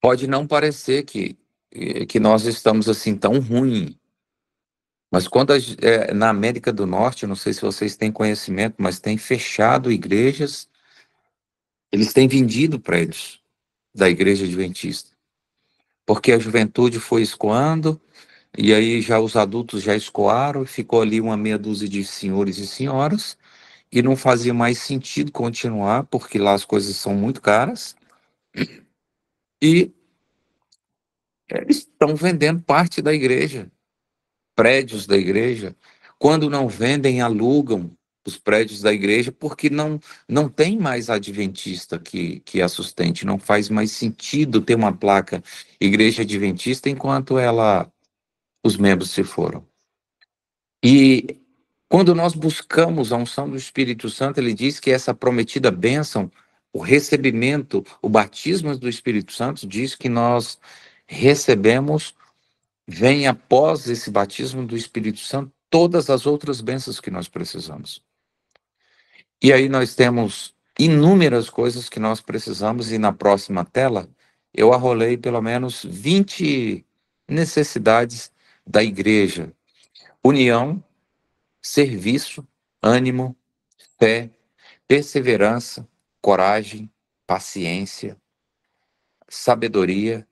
Pode não parecer que nós estamos assim tão ruim, mas na América do Norte, eu não sei se vocês têm conhecimento, mas tem fechado igrejas, eles têm vendido prédios da igreja adventista, porque a juventude foi escoando, e aí já os adultos já escoaram, e ficou ali uma meia dúzia de senhores e senhoras, e não fazia mais sentido continuar, porque lá as coisas são muito caras, e eles estão vendendo parte da igreja, prédios da igreja. Quando não vendem, alugam os prédios da igreja, porque não tem mais adventista que a sustente. Não faz mais sentido ter uma placa igreja adventista enquanto os membros se foram. E quando nós buscamos a unção do Espírito Santo, ele diz que essa prometida bênção, o recebimento, o batismo do Espírito Santo, diz que nós recebemos, vem após esse batismo do Espírito Santo, todas as outras bênçãos que nós precisamos. E aí nós temos inúmeras coisas que nós precisamos, e na próxima tela eu arrolei pelo menos 20 necessidades da igreja: união, serviço, ânimo, fé, perseverança, coragem, paciência, sabedoria.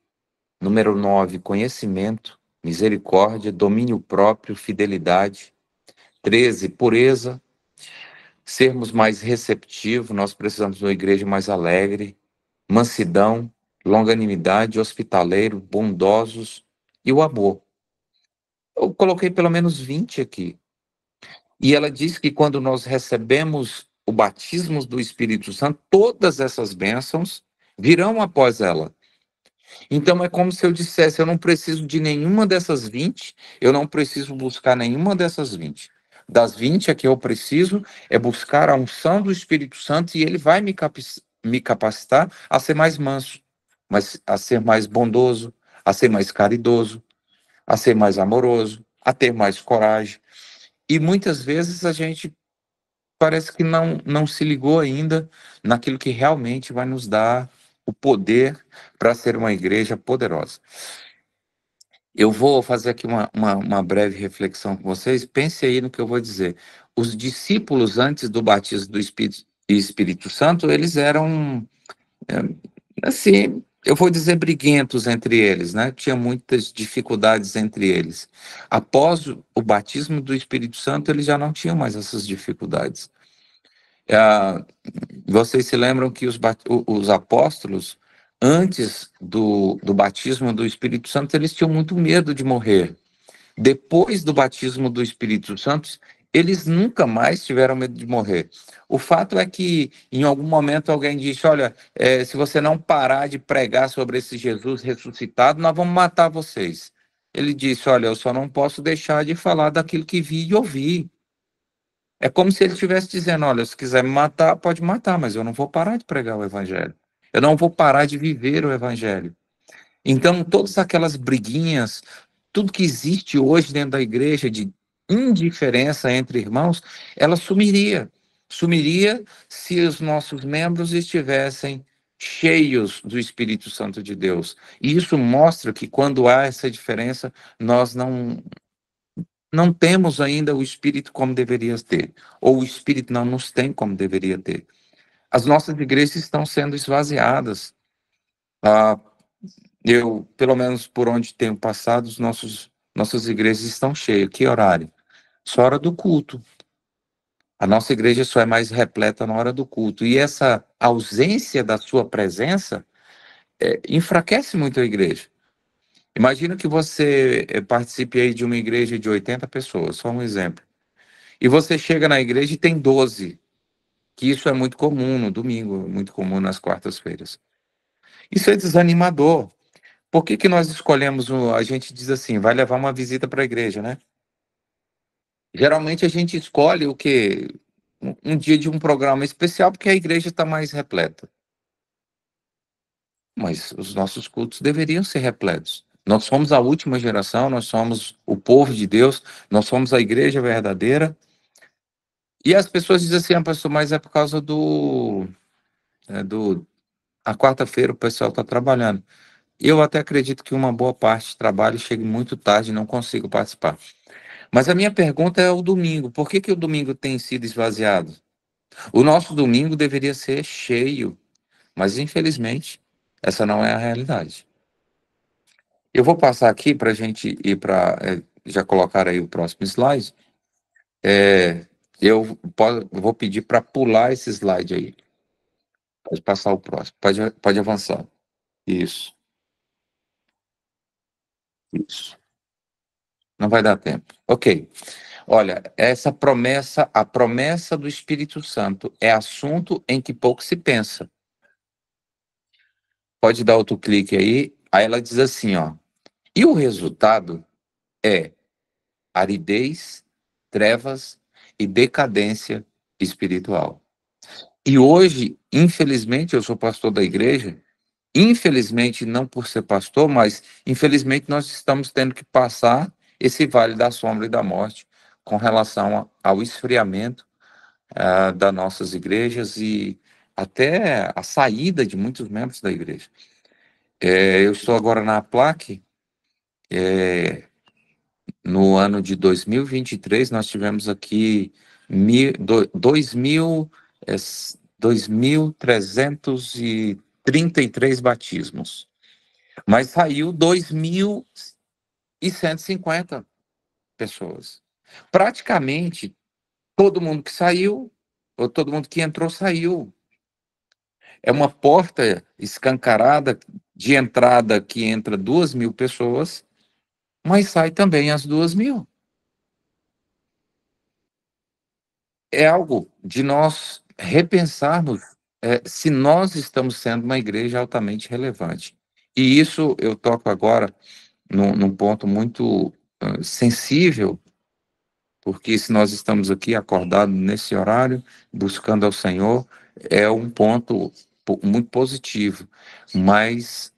Número 9, conhecimento, misericórdia, domínio próprio, fidelidade. 13, pureza, sermos mais receptivos, nós precisamos de uma igreja mais alegre. Mansidão, longanimidade, hospitaleiro, bondosos e o amor. Eu coloquei pelo menos 20 aqui. E ela diz que quando nós recebemos o batismo do Espírito Santo, todas essas bênçãos virão após ela. Então é como se eu dissesse: eu não preciso de nenhuma dessas 20, eu não preciso buscar nenhuma dessas 20. Das 20, a que eu preciso é buscar a unção do Espírito Santo, e ele vai me capacitar a ser mais manso, a ser mais bondoso, a ser mais caridoso, a ser mais amoroso, a ter mais coragem. E muitas vezes a gente parece que não se ligou ainda naquilo que realmente vai nos dar o poder para ser uma igreja poderosa. Eu vou fazer aqui uma breve reflexão com vocês. Pense aí no que eu vou dizer. Os discípulos, antes do batismo do Espírito Santo, eles eram, assim, eu vou dizer, briguentos entre eles, né? Tinha muitas dificuldades entre eles. Após o batismo do Espírito Santo, eles já não tinham mais essas dificuldades. Ah, Vocês se lembram que os apóstolos, antes do batismo do Espírito Santo, eles tinham muito medo de morrer. Depois do batismo do Espírito Santo, eles nunca mais tiveram medo de morrer. O fato é que, em algum momento, alguém disse: olha, se você não parar de pregar sobre esse Jesus ressuscitado, nós vamos matar vocês. Ele disse: olha, eu só não posso deixar de falar daquilo que vi e ouvi. É como se ele estivesse dizendo: olha, se quiser me matar, pode matar, mas eu não vou parar de pregar o evangelho. Eu não vou parar de viver o evangelho. Então, todas aquelas briguinhas, tudo que existe hoje dentro da igreja de indiferença entre irmãos, ela sumiria. Sumiria se os nossos membros estivessem cheios do Espírito Santo de Deus. E isso mostra que, quando há essa diferença, nós não temos ainda o Espírito como deveria ter, ou o Espírito não nos tem como deveria ter. As nossas igrejas estão sendo esvaziadas. Ah, pelo menos por onde tenho passado, nossas igrejas estão cheias. Que horário? Só hora do culto. A nossa igreja só é mais repleta na hora do culto. E essa ausência da sua presença enfraquece muito a igreja. Imagina que você participe aí de uma igreja de 80 pessoas, só um exemplo. E você chega na igreja e tem 12, que isso é muito comum no domingo, muito comum nas quartas-feiras. Isso é desanimador. Por que nós escolhemos, a gente diz assim, vai levar uma visita para a igreja, né? Geralmente a gente escolhe o quê? Um dia de um programa especial, porque a igreja está mais repleta. Mas os nossos cultos deveriam ser repletos. Nós somos a última geração, nós somos o povo de Deus, nós somos a igreja verdadeira. E as pessoas dizem assim: pastor, mas é por causa a quarta-feira o pessoal está trabalhando. Eu até acredito que uma boa parte do trabalho chegue muito tarde e não consigo participar. Mas a minha pergunta é o domingo. Por que o domingo tem sido esvaziado? O nosso domingo deveria ser cheio, mas infelizmente essa não é a realidade. Eu vou passar aqui para a gente ir para já colocar aí o próximo slide. Vou pedir para pular esse slide aí. Pode passar o próximo. Pode avançar. Isso, isso. Não vai dar tempo. Ok. Olha, essa promessa, a promessa do Espírito Santo é assunto em que pouco se pensa. Pode dar outro clique aí. Aí ela diz assim, ó. E o resultado é aridez, trevas e decadência espiritual. E hoje, infelizmente, eu sou pastor da igreja. Infelizmente, não por ser pastor, mas infelizmente nós estamos tendo que passar esse vale da sombra e da morte com relação ao esfriamento das nossas igrejas e até a saída de muitos membros da igreja. Eu estou agora na Plaque. No ano de 2023, nós tivemos aqui 2.333 batismos, mas saiu 2.150 pessoas. Praticamente todo mundo que saiu, ou todo mundo que entrou, saiu. É uma porta escancarada de entrada que entra 2.000 pessoas, mas sai também as 2.000. É algo de nós repensarmos se nós estamos sendo uma igreja altamente relevante. E isso eu toco agora num ponto muito sensível, porque se nós estamos aqui acordados nesse horário, buscando ao Senhor, é um ponto muito positivo. Mas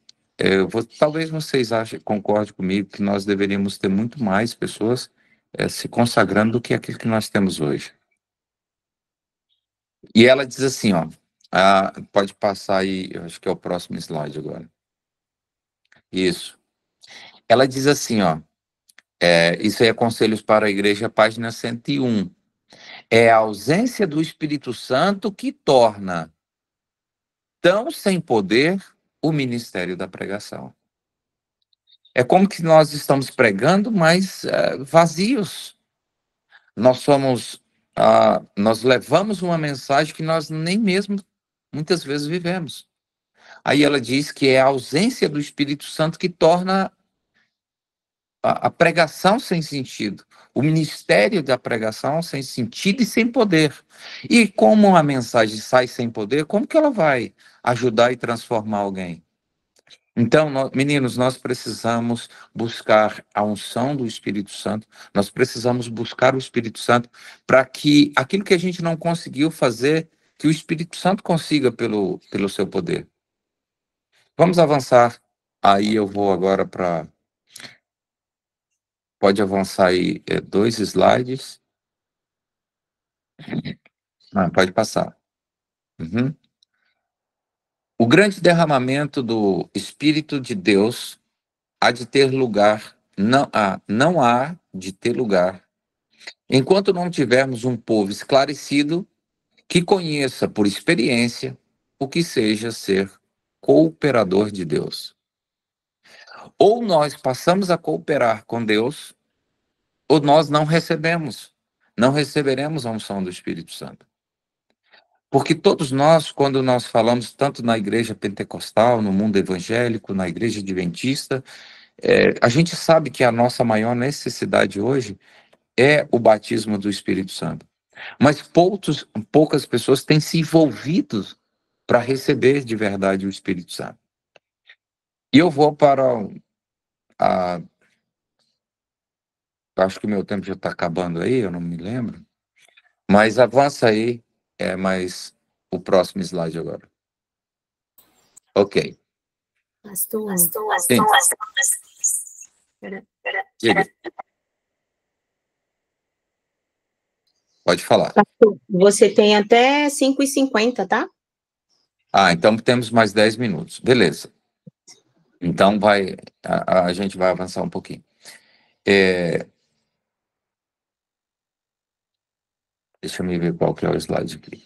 talvez vocês concordem comigo que nós deveríamos ter muito mais pessoas se consagrando do que aquilo que nós temos hoje. E ela diz assim, ó, pode passar aí, eu acho que é o próximo slide agora. Isso. Ela diz assim, ó, isso aí é Conselhos para a Igreja, página 101. É a ausência do Espírito Santo que torna tão sem poder o ministério da pregação. É como que nós estamos pregando, mas vazios. Nós levamos uma mensagem que nós nem mesmo muitas vezes vivemos. Aí ela diz que é a ausência do Espírito Santo que torna a pregação sem sentido, o ministério da pregação sem sentido e sem poder. E como a mensagem sai sem poder, como que ela vai ajudar e transformar alguém? Então, meninos, nós precisamos buscar a unção do Espírito Santo, nós precisamos buscar o Espírito Santo para que aquilo que a gente não conseguiu fazer, que o Espírito Santo consiga pelo seu poder. Vamos avançar. Aí eu vou agora para... Pode avançar aí 2 slides. Pode passar. Uhum. O grande derramamento do Espírito de Deus há de ter lugar, não há de ter lugar, enquanto não tivermos um povo esclarecido que conheça por experiência o que seja ser cooperador de Deus. Ou nós passamos a cooperar com Deus, ou nós não receberemos a unção do Espírito Santo. Porque todos nós, quando nós falamos tanto na igreja pentecostal, no mundo evangélico, na igreja adventista, a gente sabe que a nossa maior necessidade hoje é o batismo do Espírito Santo. Mas poucas pessoas têm se envolvido para receber de verdade o Espírito Santo. E eu vou para acho que o meu tempo já está acabando aí, eu não me lembro. Mas avança aí, mais o próximo slide agora. Ok. Pastor. Sim. Diga. Pode falar. Pastor, você tem até 5h50, tá? Então temos mais 10 minutos. Beleza. Então, a gente vai avançar um pouquinho. Deixa eu ver qual que é o slide aqui.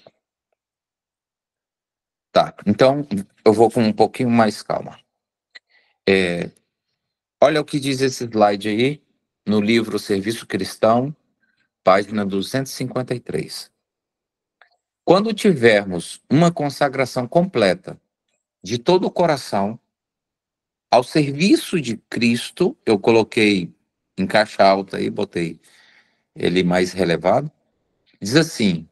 Tá, então eu vou com um pouquinho mais calma. Olha o que diz esse slide aí, no livro Serviço Cristão, página 253. Quando tivermos uma consagração completa de todo o coração ao serviço de Cristo, eu coloquei em caixa alta aí, botei ele mais relevado, diz assim: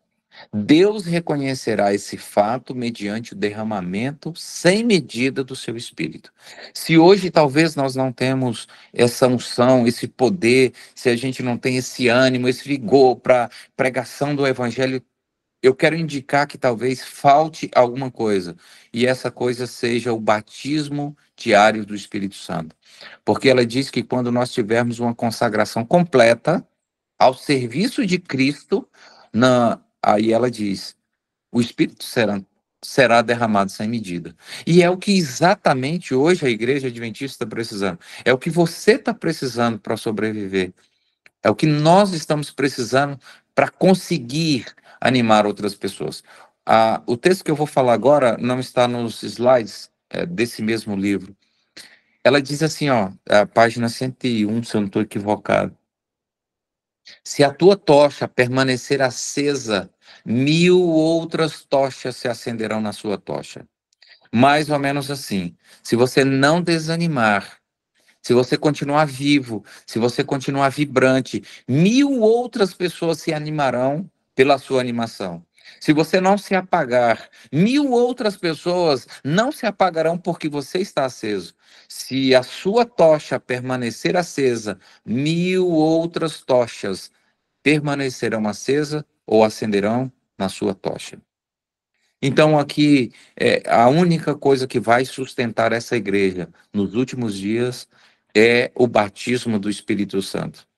Deus reconhecerá esse fato mediante o derramamento sem medida do seu Espírito. Se hoje talvez nós não temos essa unção, esse poder, se a gente não tem esse ânimo, esse vigor para pregação do Evangelho, eu quero indicar que talvez falte alguma coisa, e essa coisa seja o batismo diário do Espírito Santo. Porque ela diz que quando nós tivermos uma consagração completa ao serviço de Cristo, aí ela diz, o Espírito será derramado sem medida. E é o que exatamente hoje a Igreja Adventista está precisando. É o que você está precisando para sobreviver. É o que nós estamos precisando para conseguir animar outras pessoas. O texto que eu vou falar agora não está nos slides desse mesmo livro. Ela diz assim, ó, a página 101, se eu não estou equivocado. Se a tua tocha permanecer acesa, 1000 outras tochas se acenderão na sua tocha. Mais ou menos assim. Se você não desanimar, se você continuar vivo, se você continuar vibrante, 1000 outras pessoas se animarão pela sua animação. Se você não se apagar, 1000 outras pessoas não se apagarão porque você está aceso. Se a sua tocha permanecer acesa, 1000 outras tochas permanecerão acesas ou acenderão na sua tocha. Então, aqui, a única coisa que vai sustentar essa igreja nos últimos dias é o batismo do Espírito Santo.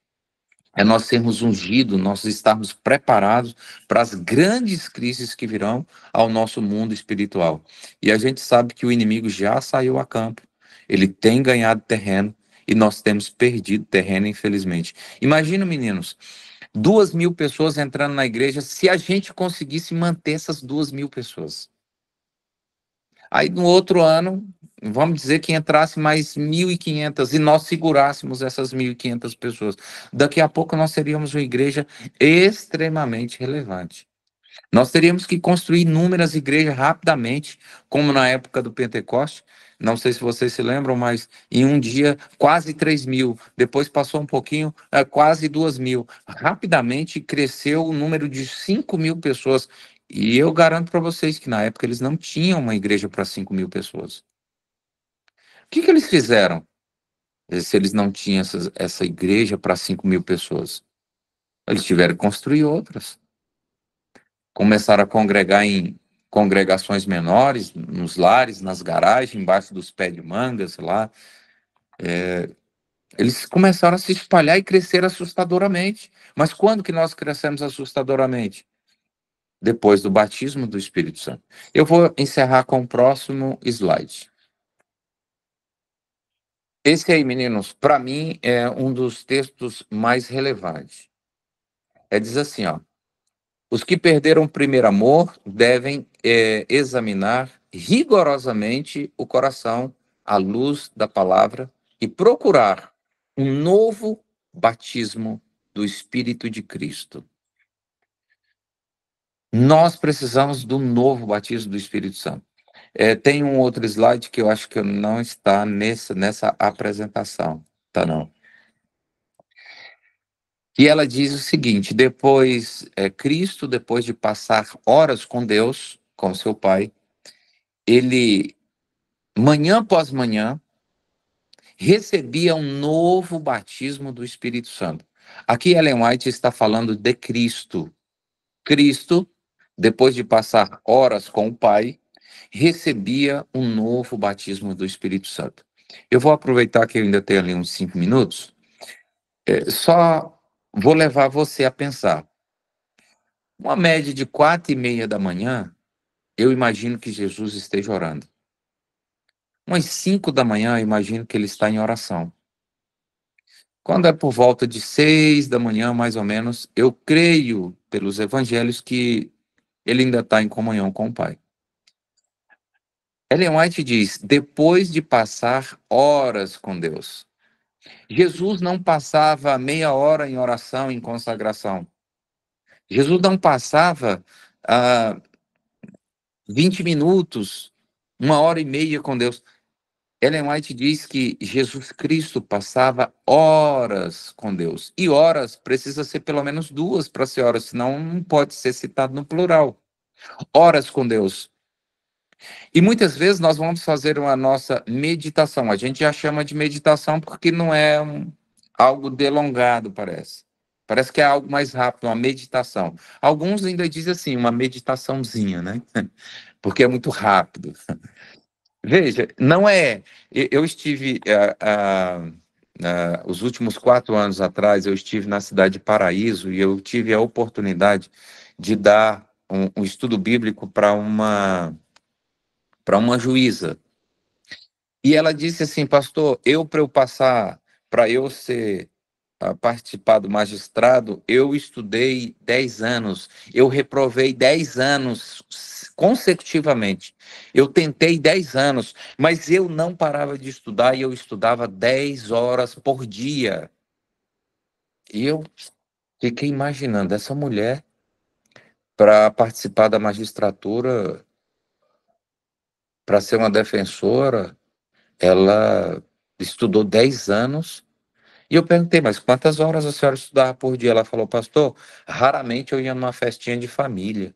É nós sermos ungidos, nós estarmos preparados para as grandes crises que virão ao nosso mundo espiritual. E a gente sabe que o inimigo já saiu a campo, ele tem ganhado terreno e nós temos perdido terreno, infelizmente. Imagina, meninos, 2.000 pessoas entrando na igreja, se a gente conseguisse manter essas 2.000 pessoas. Aí no outro ano, vamos dizer que entrasse mais 1.500 e nós segurássemos essas 1.500 pessoas. Daqui a pouco nós seríamos uma igreja extremamente relevante. Nós teríamos que construir inúmeras igrejas rapidamente, como na época do Pentecoste. Não sei se vocês se lembram, mas em um dia, quase 3.000. Depois passou um pouquinho, quase 2.000. Rapidamente cresceu o número de 5.000 pessoas. E eu garanto para vocês que na época eles não tinham uma igreja para 5.000 pessoas. O que eles fizeram se eles não tinham essa igreja para 5.000 pessoas? Eles tiveram que construir outras. Começaram a congregar em congregações menores, nos lares, nas garagens, embaixo dos pés de mangas, lá. Eles começaram a se espalhar e crescer assustadoramente. Mas quando que nós crescemos assustadoramente? Depois do batismo do Espírito Santo. Eu vou encerrar com o próximo slide. Esse aí, meninos, para mim é um dos textos mais relevantes. Diz assim, ó. Os que perderam o primeiro amor devem examinar rigorosamente o coração à luz da palavra e procurar um novo batismo do Espírito de Cristo. Nós precisamos do novo batismo do Espírito Santo. Tem um outro slide que eu acho que não está nessa apresentação, tá não? E ela diz o seguinte: Cristo, depois de passar horas com Deus, com seu Pai, ele, manhã após manhã, recebia um novo batismo do Espírito Santo. Aqui Ellen White está falando de Cristo. Cristo, depois de passar horas com o Pai, recebia um novo batismo do Espírito Santo. Eu vou aproveitar que eu ainda tenho ali uns 5 minutos, só vou levar você a pensar. Uma média de 4:30 da manhã, eu imagino que Jesus esteja orando. Umas 5 da manhã, eu imagino que ele está em oração. Quando é por volta de 6 da manhã, mais ou menos, eu creio, pelos evangelhos, que ele ainda está em comunhão com o Pai. Ellen White diz, depois de passar horas com Deus. Jesus não passava meia hora em oração, em consagração. Jesus não passava 20 minutos, 1 hora e meia com Deus. Ellen White diz que Jesus Cristo passava horas com Deus. E horas precisa ser pelo menos 2 para ser horas, senão não pode ser citado no plural. Horas com Deus. E muitas vezes nós vamos fazer uma nossa meditação. A gente já chama de meditação porque não é algo delongado, parece. Parece que é algo mais rápido, uma meditação. Alguns ainda dizem assim, uma meditaçãozinha, né? Porque é muito rápido. Veja, não é. Eu estive, os últimos 4 anos atrás, eu estive na cidade de Paraíso e eu tive a oportunidade de dar um estudo bíblico para uma juíza. E ela disse assim, pastor, para eu ser participar do magistrado, eu estudei 10 anos, eu reprovei 10 anos consecutivamente. Eu tentei 10 anos, mas eu não parava de estudar e eu estudava 10 horas por dia. E eu fiquei imaginando essa mulher para participar da magistratura, para ser uma defensora, ela estudou 10 anos. E eu perguntei, mas quantas horas a senhora estudava por dia? Ela falou, pastor, raramente eu ia numa festinha de família.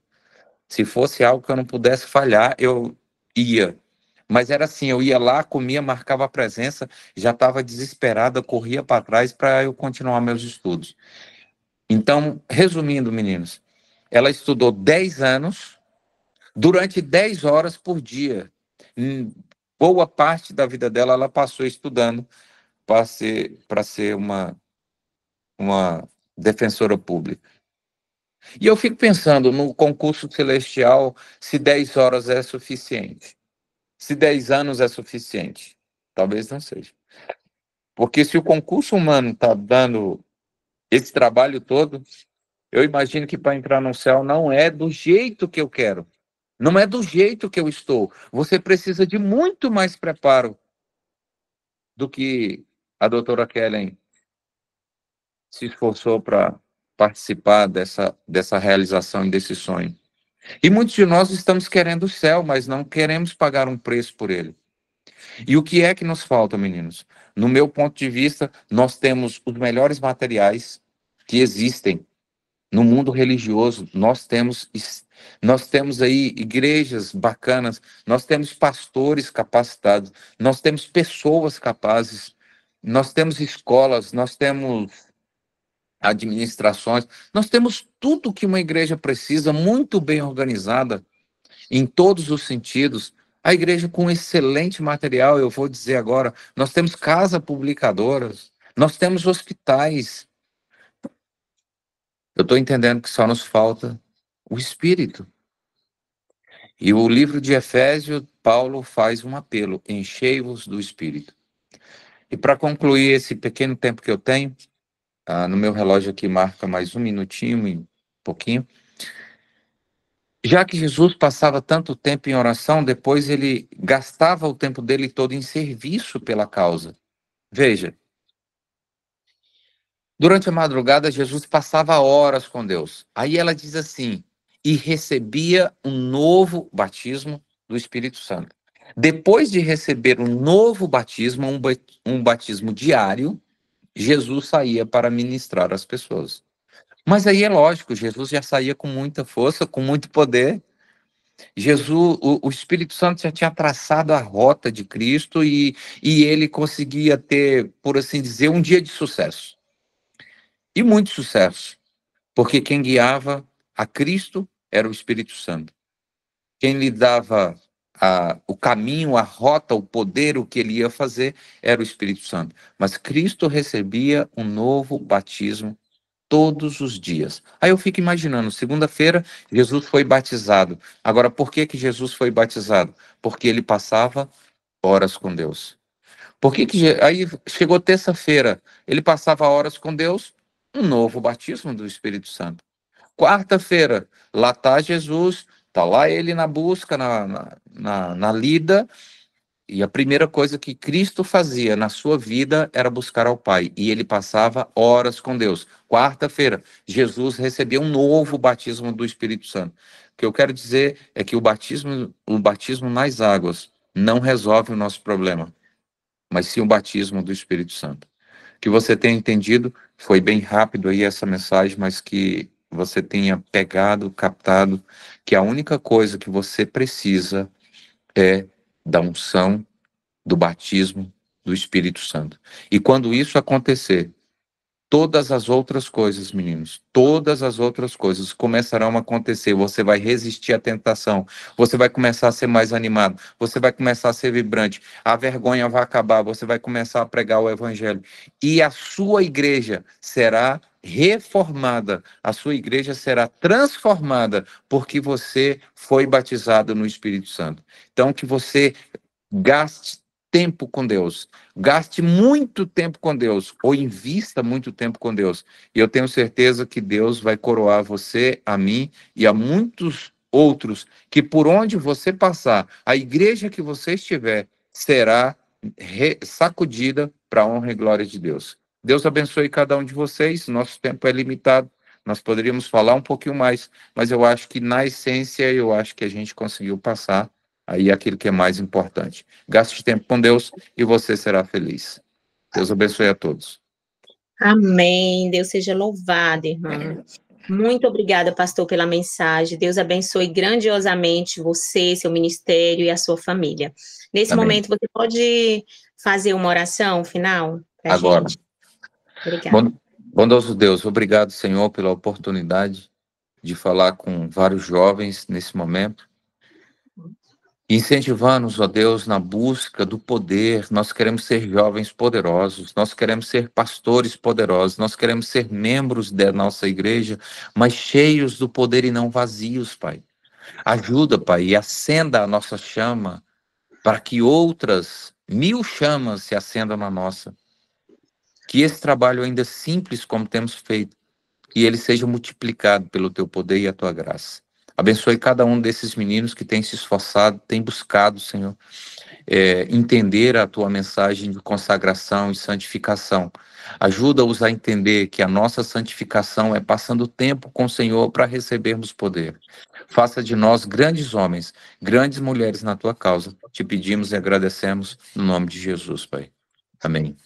Se fosse algo que eu não pudesse falhar, eu ia. Mas era assim, eu ia lá, comia, marcava a presença, já estava desesperada, corria para trás para eu continuar meus estudos. Então, resumindo, meninos, ela estudou 10 anos, durante 10 horas por dia. Boa parte da vida dela, ela passou estudando para ser uma defensora pública. E eu fico pensando no concurso celestial, se 10 horas é suficiente. Se 10 anos é suficiente. Talvez não seja. Porque se o concurso humano está dando esse trabalho todo, eu imagino que para entrar no céu não é do jeito que eu quero. Não é do jeito que eu estou. Você precisa de muito mais preparo do que a doutora Kellen se esforçou para participar dessa realização e desse sonho. E muitos de nós estamos querendo o céu, mas não queremos pagar um preço por ele. E o que é que nos falta, meninos? No meu ponto de vista, nós temos os melhores materiais que existem no mundo religioso. Nós temos aí igrejas bacanas, nós temos pastores capacitados, nós temos pessoas capazes, nós temos escolas, nós temos administrações, nós temos tudo que uma igreja precisa, muito bem organizada, em todos os sentidos. A igreja com excelente material, eu vou dizer agora, nós temos casas publicadoras, nós temos hospitais. Eu estou entendendo que só nos falta o Espírito. E o livro de Efésios, Paulo faz um apelo, enchei-vos do Espírito. E para concluir esse pequeno tempo que eu tenho, no meu relógio aqui marca mais 1 minutinho e pouquinho. Já que Jesus passava tanto tempo em oração, depois ele gastava o tempo dele todo em serviço pela causa. Veja, durante a madrugada, Jesus passava horas com Deus. Aí ela diz assim, e recebia um novo batismo do Espírito Santo. Depois de receber um novo batismo, um batismo diário, Jesus saía para ministrar às pessoas. Mas aí é lógico, Jesus já saía com muita força, com muito poder. Jesus, o Espírito Santo já tinha traçado a rota de Cristo e ele conseguia ter, por assim dizer, um dia de sucesso. E muito sucesso, porque quem guiava a Cristo era o Espírito Santo. Quem lhe dava o caminho, a rota, o poder, o que ele ia fazer, era o Espírito Santo. Mas Cristo recebia um novo batismo todos os dias. Aí eu fico imaginando, segunda-feira, Jesus foi batizado. Agora, por que Jesus foi batizado? Porque ele passava horas com Deus. Aí chegou terça-feira, ele passava horas com Deus, um novo batismo do Espírito Santo. Quarta-feira, lá está Jesus, está lá ele na busca, na lida, e a primeira coisa que Cristo fazia na sua vida era buscar ao Pai, e ele passava horas com Deus. Quarta-feira, Jesus recebia um novo batismo do Espírito Santo. O que eu quero dizer é que o batismo nas águas não resolve o nosso problema, mas sim o batismo do Espírito Santo. Que você tenha entendido, foi bem rápido aí essa mensagem, mas que você tenha pegado, captado, que a única coisa que você precisa é da unção, do batismo do Espírito Santo. E quando isso acontecer, todas as outras coisas, meninos, todas as outras coisas começarão a acontecer. Você vai resistir à tentação, você vai começar a ser mais animado, você vai começar a ser vibrante, a vergonha vai acabar, você vai começar a pregar o evangelho. E a sua igreja será reformada, a sua igreja será transformada, porque você foi batizado no Espírito Santo. Então, que você gaste tempo com Deus, gaste muito tempo com Deus, ou invista muito tempo com Deus. E eu tenho certeza que Deus vai coroar você, a mim e a muitos outros, que por onde você passar, a igreja que você estiver, será sacudida para a honra e glória de Deus. Deus abençoe cada um de vocês, nosso tempo é limitado, nós poderíamos falar um pouquinho mais, mas eu acho que na essência, eu acho que a gente conseguiu passar aí aquilo que é mais importante. Gaste tempo com Deus e você será feliz. Deus abençoe a todos. Amém. Deus seja louvado, irmão. Muito obrigada, pastor, pela mensagem. Deus abençoe grandiosamente você, seu ministério e a sua família. Nesse Amém. momento, você pode fazer uma oração final para a Agora. gente? Obrigada. Bondoso Deus, obrigado, Senhor, pela oportunidade de falar com vários jovens nesse momento. Incentivando-nos, ó Deus, na busca do poder. Nós queremos ser jovens poderosos, nós queremos ser pastores poderosos, nós queremos ser membros da nossa igreja, mas cheios do poder e não vazios, Pai. Ajuda, Pai, e acenda a nossa chama para que outras 1000 chamas se acendam na nossa. Que esse trabalho ainda simples como temos feito, que ele seja multiplicado pelo teu poder e a tua graça. Abençoe cada um desses meninos que tem se esforçado, tem buscado, Senhor, entender a tua mensagem de consagração e santificação. Ajuda-os a entender que a nossa santificação é passando tempo com o Senhor para recebermos poder. Faça de nós grandes homens, grandes mulheres na tua causa. Te pedimos e agradecemos no nome de Jesus, Pai. Amém.